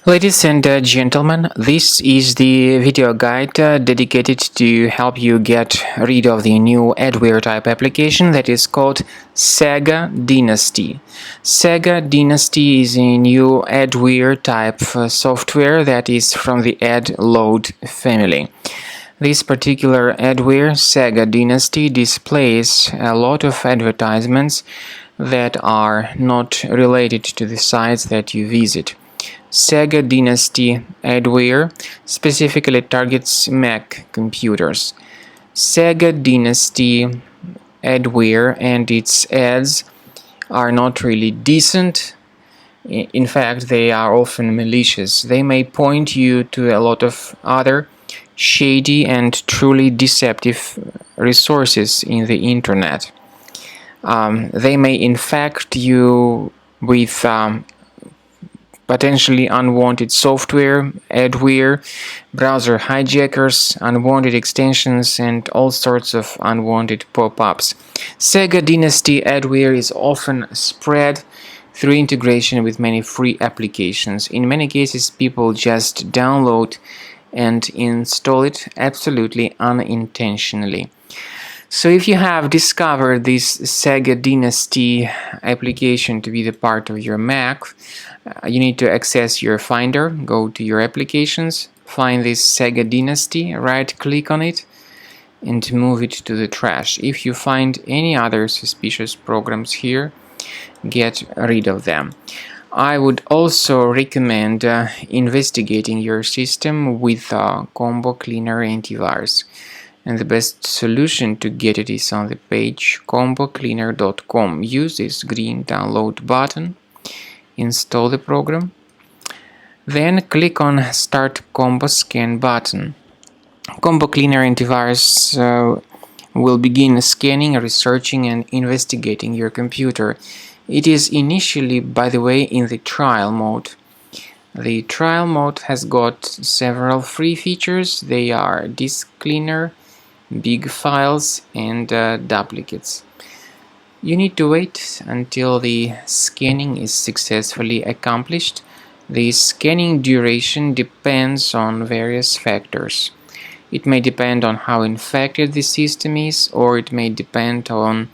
Ladies and gentlemen, this is the video guide dedicated to help you get rid of the new adware type application that is called SagaDynasty. SagaDynasty is a new adware type software that is from the adload family. This particular adware, SagaDynasty, displays a lot of advertisements that are not related to the sites that you visit. SagaDynasty adware specifically targets Mac computers. SagaDynasty adware and its ads are not really decent. In fact, they are often malicious. They may point you to a lot of other shady and truly deceptive resources in the internet. They may infect you with potentially unwanted software, adware, browser hijackers, unwanted extensions, and all sorts of unwanted pop-ups. SagaDynasty adware is often spread through integration with many free applications. In many cases, people just download and install it absolutely unintentionally. So if you have discovered this SagaDynasty application to be the part of your Mac, you need to access your Finder, go to your applications, find this SagaDynasty, right-click on it, and move it to the trash. If you find any other suspicious programs here, get rid of them. I would also recommend investigating your system with Combo Cleaner antivirus. And the best solution to get it is on the page combocleaner.com. Use this green download button, install the program, then click on Start Combo Scan button. Combo Cleaner antivirus will begin scanning, researching, and investigating your computer. It is initially, by the way, in the trial mode. The trial mode has got several free features. They are Disk Cleaner, big files, and duplicates. You need to wait until the scanning is successfully accomplished. The scanning duration depends on various factors. It may depend on how infected the system is, or it may depend on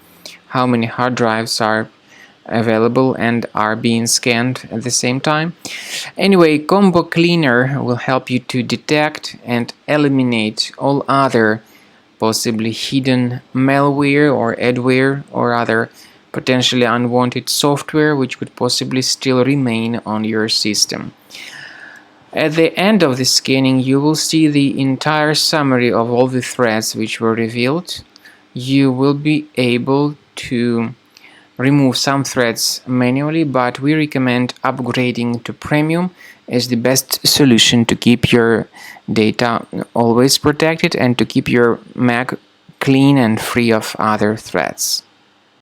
how many hard drives are available and are being scanned at the same time. Anyway, Combo Cleaner will help you to detect and eliminate all other possibly hidden malware or adware or other potentially unwanted software which could possibly still remain on your system. At the end of the scanning, you will see the entire summary of all the threats which were revealed. You will be able to remove some threats manually, but we recommend upgrading to Premium as the best solution to keep your data always protected and to keep your Mac clean and free of other threats.